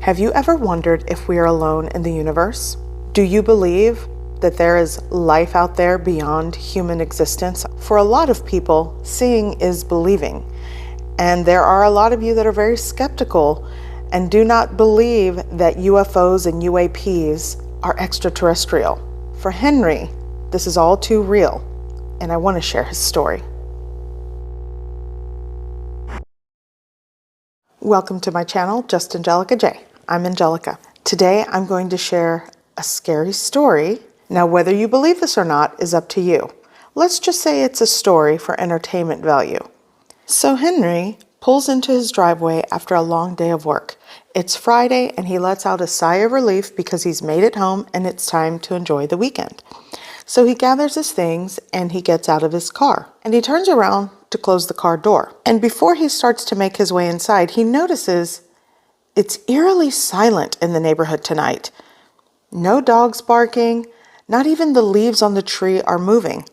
Have you ever wondered if we are alone in the universe? Do you believe that there is life out there beyond human existence? For a lot of people, seeing is believing. And there are a lot of you that are very skeptical and do not believe that UFOs and UAPs are extraterrestrial. For Henry, this is all too real, and I want to share his story. Welcome to my channel, Just Angelica J. I'm Angelica. Today I'm going to share a scary story. Now, whether you believe this or not is up to you. Let's just say it's a story for entertainment value. So Henry pulls into his driveway after a long day of work. It's Friday and he lets out a sigh of relief because he's made it home and it's time to enjoy the weekend. So he gathers his things and he gets out of his car and he turns around to close the car door. And before he starts to make his way inside, he notices it's eerily silent in the neighborhood tonight. No dogs barking, not even the leaves on the tree are moving.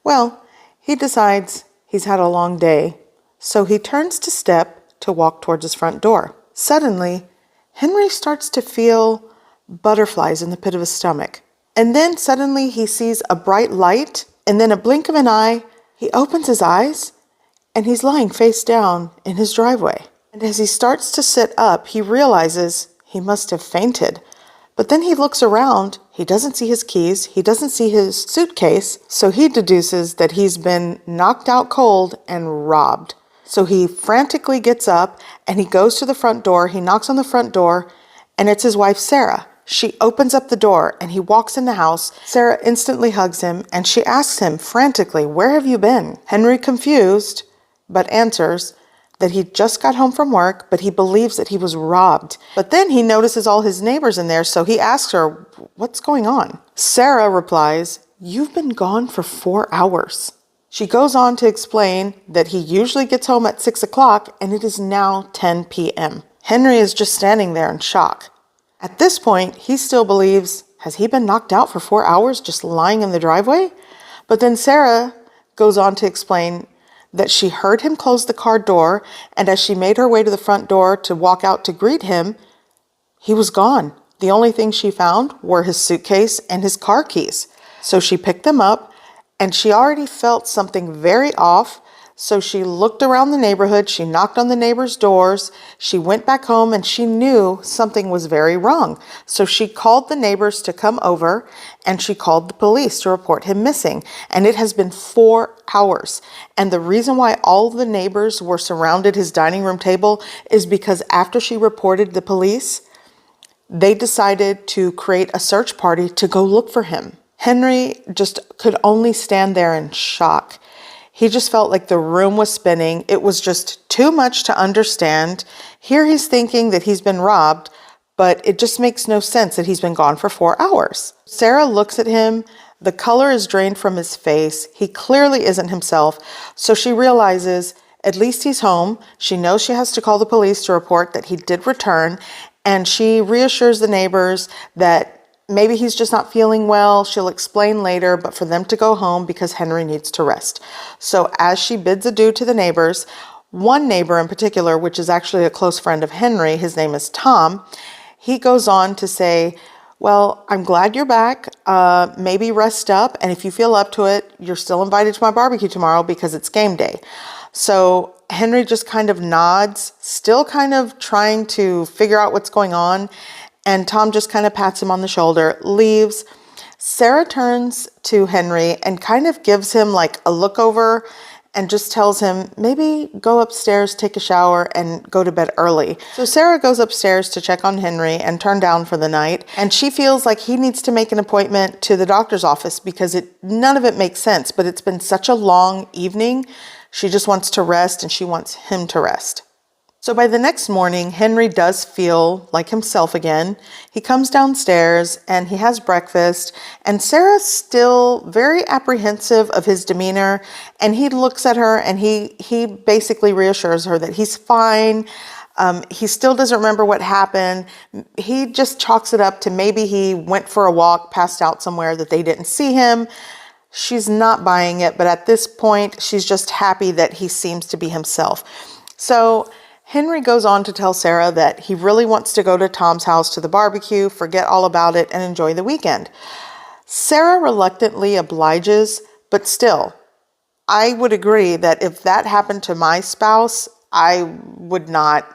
Well, he decides he's had a long day, so he turns to step to walk towards his front door. Suddenly, Henry starts to feel butterflies in the pit of his stomach. And then suddenly he sees a bright light, and then a blink of an eye, he opens his eyes, and he's lying face down in his driveway. And as he starts to sit up, he realizes he must have fainted. But then he looks around, he doesn't see his keys, he doesn't see his suitcase, so he deduces that he's been knocked out cold and robbed. So he frantically gets up and he goes to the front door, he knocks on the front door, and it's his wife, Sarah. She opens up the door and he walks in the house. Sarah instantly hugs him and she asks him frantically, "Where have you been?" Henry, confused, but answers that he just got home from work, but he believes that he was robbed. But then he notices all his neighbors in there, so he asks her, "What's going on?" Sarah replies, "You've been gone for 4 hours." She goes on to explain that he usually gets home at 6 o'clock and it is now 10 p.m. Henry is just standing there in shock. At this point, he still believes, has he been knocked out for 4 hours just lying in the driveway? But then Sarah goes on to explain that she heard him close the car door, and as she made her way to the front door to walk out to greet him, he was gone. The only thing she found were his suitcase and his car keys. So she picked them up, and she already felt something very off. So she looked around the neighborhood, she knocked on the neighbors' doors, she went back home and she knew something was very wrong. So she called the neighbors to come over and she called the police to report him missing. And it has been 4 hours. And the reason why all the neighbors were surrounded his dining room table is because after she reported the police, they decided to create a search party to go look for him. Henry just could only stand there in shock. He just felt like the room was spinning. It was just too much to understand. Here he's thinking that he's been robbed, but it just makes no sense that he's been gone for 4 hours. Sarah looks at him. The color is drained from his face. He clearly isn't himself. So she realizes at least he's home. She knows she has to call the police to report that he did return. And she reassures the neighbors that maybe he's just not feeling well. She'll explain later, but for them to go home because Henry needs to rest. So as she bids adieu to the neighbors, one neighbor in particular, which is actually a close friend of Henry, his name is Tom, he goes on to say, "Well, I'm glad you're back. Maybe rest up. And if you feel up to it, you're still invited to my barbecue tomorrow because it's game day." So Henry just kind of nods, still kind of trying to figure out what's going on. And Tom just kind of pats him on the shoulder, leaves. Sarah turns to Henry and kind of gives him like a look over and just tells him, maybe go upstairs, take a shower, and go to bed early. So Sarah goes upstairs to check on Henry and turn down for the night. And she feels like he needs to make an appointment to the doctor's office because none of it makes sense, but it's been such a long evening. She just wants to rest and she wants him to rest. So by the next morning, Henry does feel like himself again. He comes downstairs and he has breakfast, and Sarah's still very apprehensive of his demeanor, and he looks at her and he basically reassures her that he's fine. He still doesn't remember what happened. He just chalks it up to maybe he went for a walk, passed out somewhere that they didn't see him. She's not buying it, but at this point, she's just happy that he seems to be himself. So Henry goes on to tell Sarah that he really wants to go to Tom's house to the barbecue, forget all about it, and enjoy the weekend. Sarah reluctantly obliges, but still, I would agree that if that happened to my spouse, I would not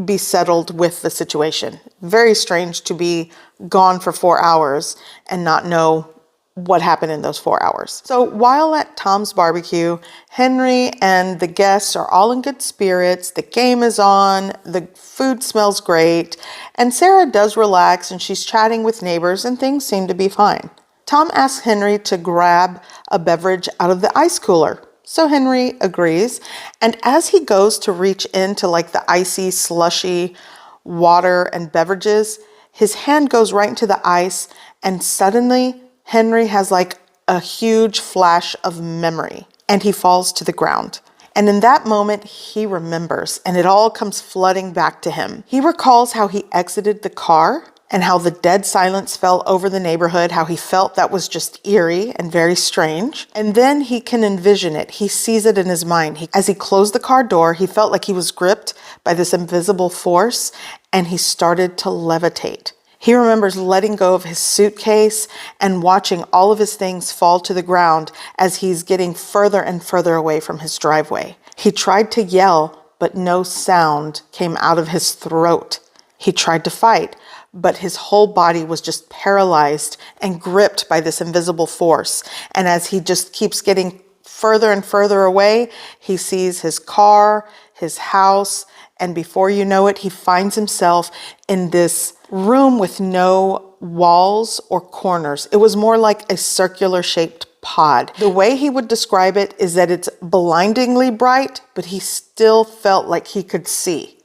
be settled with the situation. Very strange to be gone for 4 hours and not know what happened in those 4 hours. So while at Tom's barbecue, Henry and the guests are all in good spirits. The game is on, the food smells great, and Sarah does relax and she's chatting with neighbors and things seem to be fine. Tom asks Henry to grab a beverage out of the ice cooler. So Henry agrees, and as he goes to reach into like the icy, slushy water and beverages, his hand goes right into the ice, and suddenly Henry has like a huge flash of memory, and he falls to the ground. And in that moment, he remembers, and it all comes flooding back to him. He recalls how he exited the car and how the dead silence fell over the neighborhood, how he felt that was just eerie and very strange. And then he can envision it. He sees it in his mind. As he closed the car door, he felt like he was gripped by this invisible force, and he started to levitate. He remembers letting go of his suitcase and watching all of his things fall to the ground as he's getting further and further away from his driveway. He tried to yell, but no sound came out of his throat. He tried to fight, but his whole body was just paralyzed and gripped by this invisible force. And as he just keeps getting further and further away, he sees his car, his house, and before you know it, he finds himself in this room with no walls or corners. It was more like a circular shaped pod. The way he would describe it is that it's blindingly bright, but he still felt like he could see,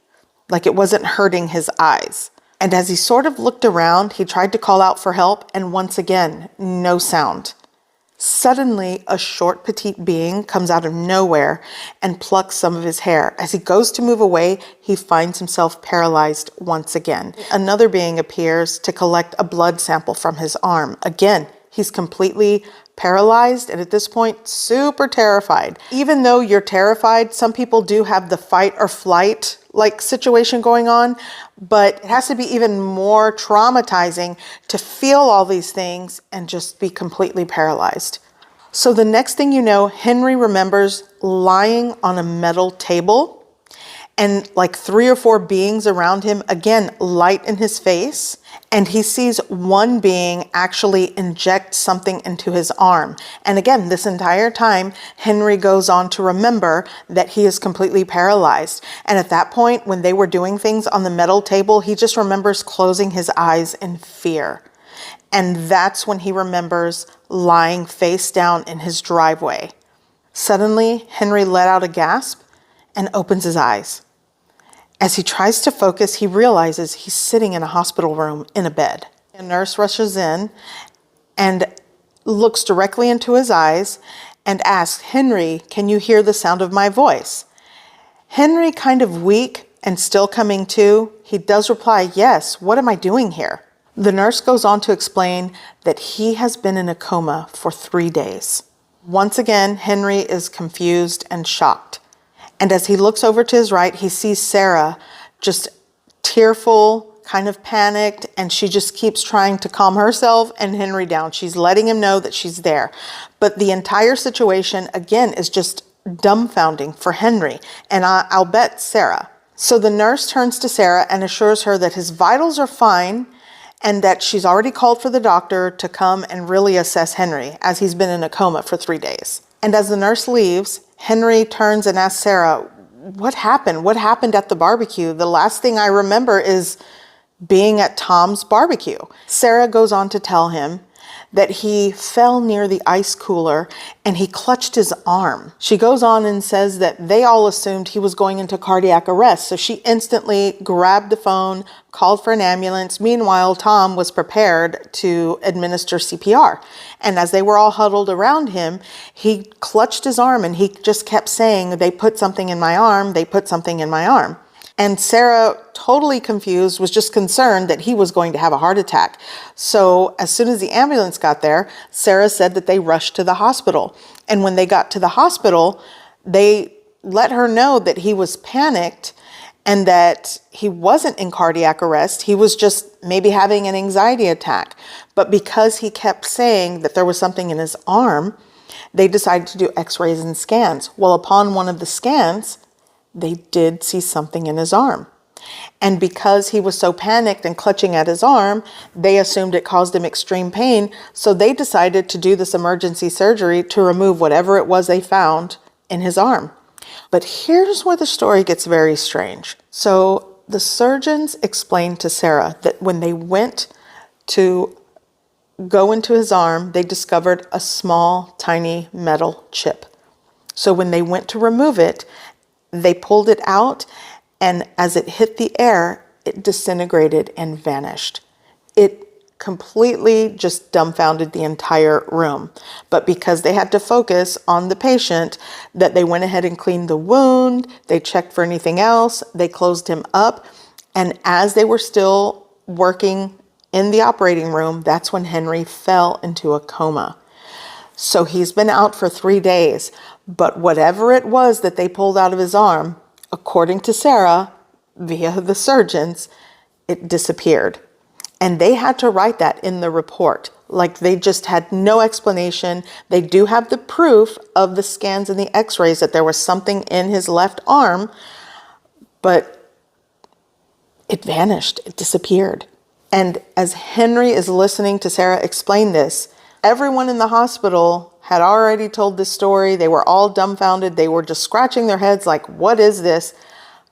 like it wasn't hurting his eyes. And as he sort of looked around, he tried to call out for help, and once again, no sound. Suddenly, a short, petite being comes out of nowhere and plucks some of his hair. As he goes to move away, he finds himself paralyzed once again. Another being appears to collect a blood sample from his arm. Again, he's completely paralyzed and at this point, super terrified. Even though you're terrified, some people do have the fight or flight like situation going on, but it has to be even more traumatizing to feel all these things and just be completely paralyzed. So the next thing you know, Henry remembers lying on a metal table and like 3 or 4 beings around him, again, light in his face. And he sees one being actually inject something into his arm. And again, this entire time, Henry goes on to remember that he is completely paralyzed. And at that point, when they were doing things on the metal table, he just remembers closing his eyes in fear. And that's when he remembers lying face down in his driveway. Suddenly, Henry let out a gasp and opens his eyes. As he tries to focus, he realizes he's sitting in a hospital room in a bed. A nurse rushes in and looks directly into his eyes and asks, "Henry, can you hear the sound of my voice?" Henry, kind of weak and still coming to, he does reply, "Yes, what am I doing here?" The nurse goes on to explain that he has been in a coma for 3 days. Once again, Henry is confused and shocked. And as he looks over to his right, he sees Sarah just tearful, kind of panicked, and she just keeps trying to calm herself and Henry down. She's letting him know that she's there. But the entire situation, again, is just dumbfounding for Henry, and I'll bet Sarah. So the nurse turns to Sarah and assures her that his vitals are fine and that she's already called for the doctor to come and really assess Henry, as he's been in a coma for 3 days. And as the nurse leaves, Henry turns and asks Sarah, "What happened? What happened at the barbecue? The last thing I remember is being at Tom's barbecue." Sarah goes on to tell him that he fell near the ice cooler and he clutched his arm. She goes on and says that they all assumed he was going into cardiac arrest, so she instantly grabbed the phone, called for an ambulance. Meanwhile, Tom was prepared to administer CPR. And as they were all huddled around him, he clutched his arm and he just kept saying, "They put something in my arm, they put something in my arm." And Sarah, totally confused, was just concerned that he was going to have a heart attack. So as soon as the ambulance got there, Sarah said that they rushed to the hospital. And when they got to the hospital, they let her know that he was panicked and that he wasn't in cardiac arrest. He was just maybe having an anxiety attack. But because he kept saying that there was something in his arm, they decided to do x-rays and scans. Well, upon one of the scans, they did see something in his arm. And because he was so panicked and clutching at his arm, they assumed it caused him extreme pain. So they decided to do this emergency surgery to remove whatever it was they found in his arm. But here's where the story gets very strange. So the surgeons explained to Sarah that when they went to go into his arm, they discovered a small, tiny metal chip. So when they went to remove it, they pulled it out, and as it hit the air, it disintegrated and vanished. It completely just dumbfounded the entire room. But because they had to focus on the patient, that they went ahead and cleaned the wound, they checked for anything else, they closed him up, and as they were still working in the operating room, that's when Henry fell into a coma. So he's been out for 3 days, but whatever it was that they pulled out of his arm, according to Sarah, via the surgeons, it disappeared. And they had to write that in the report. Like, they just had no explanation. They do have the proof of the scans and the x-rays that there was something in his left arm, but it vanished. It disappeared. And as Henry is listening to Sarah explain this, everyone in the hospital had already told this story. They were all dumbfounded. They were just scratching their heads like, what is this?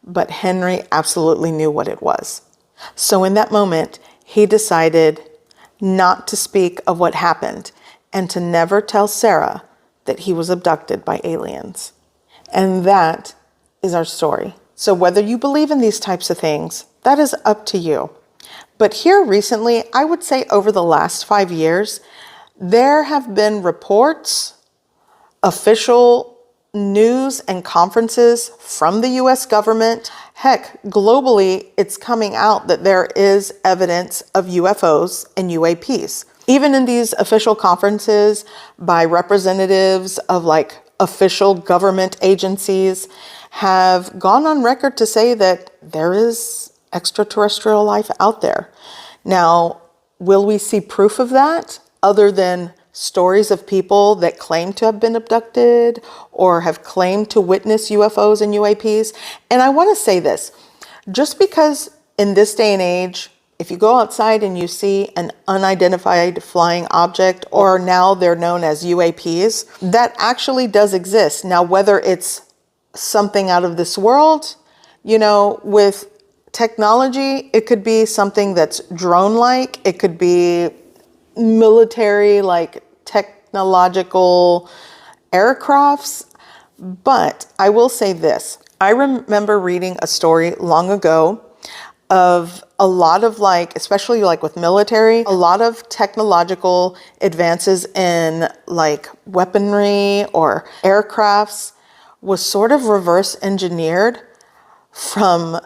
But Henry absolutely knew what it was. So in that moment, he decided not to speak of what happened and to never tell Sarah that he was abducted by aliens. And that is our story. So whether you believe in these types of things, that is up to you. But here recently, I would say over the last 5 years, there have been reports, official news and conferences from the US government. Heck, globally, it's coming out that there is evidence of UFOs and UAPs. Even in these official conferences by representatives of like official government agencies have gone on record to say that there is extraterrestrial life out there. Now, will we see proof of that other than stories of people that claim to have been abducted or have claimed to witness UFOs and UAPs? And I want to say this, just because in this day and age, if you go outside and you see an unidentified flying object, or now they're known as UAPs, that actually does exist. Now, whether it's something out of this world, you know, with technology, it could be something that's drone-like, it could be military, like technological aircrafts. But I will say this, I remember reading a story long ago of a lot of like, especially like with military, a lot of technological advances in like weaponry or aircrafts was sort of reverse engineered from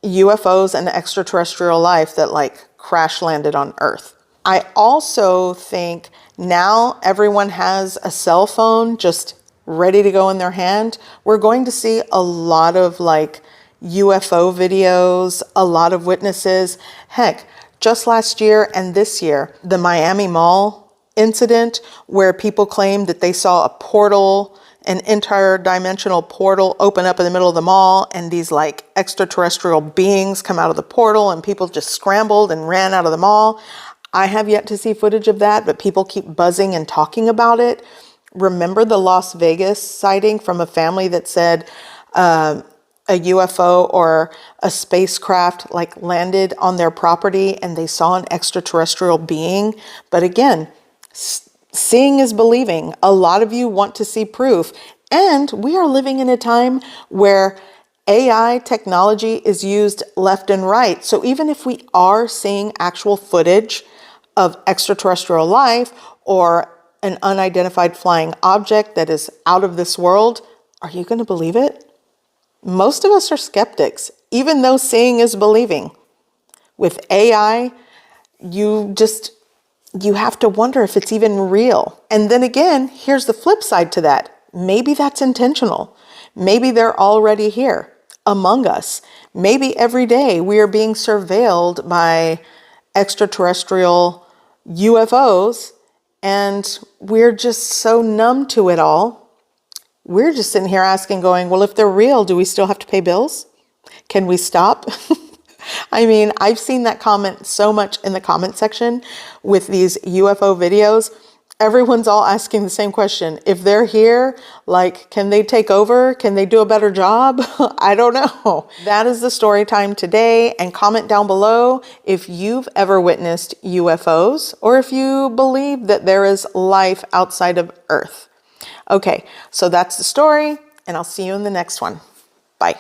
UFOs and extraterrestrial life that like crash landed on Earth. I also think now everyone has a cell phone just ready to go in their hand. We're going to see a lot of like UFO videos, a lot of witnesses. Heck, just last year and this year, the Miami Mall incident where people claimed that they saw a portal, an interdimensional portal open up in the middle of the mall, and these like extraterrestrial beings come out of the portal and people just scrambled and ran out of the mall. I have yet to see footage of that, but people keep buzzing and talking about it. Remember the Las Vegas sighting from a family that said a UFO or a spacecraft like landed on their property and they saw an extraterrestrial being? But again, seeing is believing. A lot of you want to see proof. And we are living in a time where AI technology is used left and right. So even if we are seeing actual footage of extraterrestrial life or an unidentified flying object that is out of this world, are you going to believe it? Most of us are skeptics, even though seeing is believing. With AI, you have to wonder if it's even real. And then again, here's the flip side to that. Maybe that's intentional. Maybe they're already here. among us. Maybe every day we are being surveilled by extraterrestrial UFOs and we're just so numb to it all. We're just sitting here asking, going, well, if they're real, do we still have to pay bills? Can we stop? I mean, I've seen that comment so much in the comment section with these UFO videos. Everyone's all asking the same question. If they're here, like, can they take over? Can they do a better job? I don't know. That is the story time today. And comment down below if you've ever witnessed UFOs or if you believe that there is life outside of Earth. Okay, so that's the story, and I'll see you in the next one. Bye.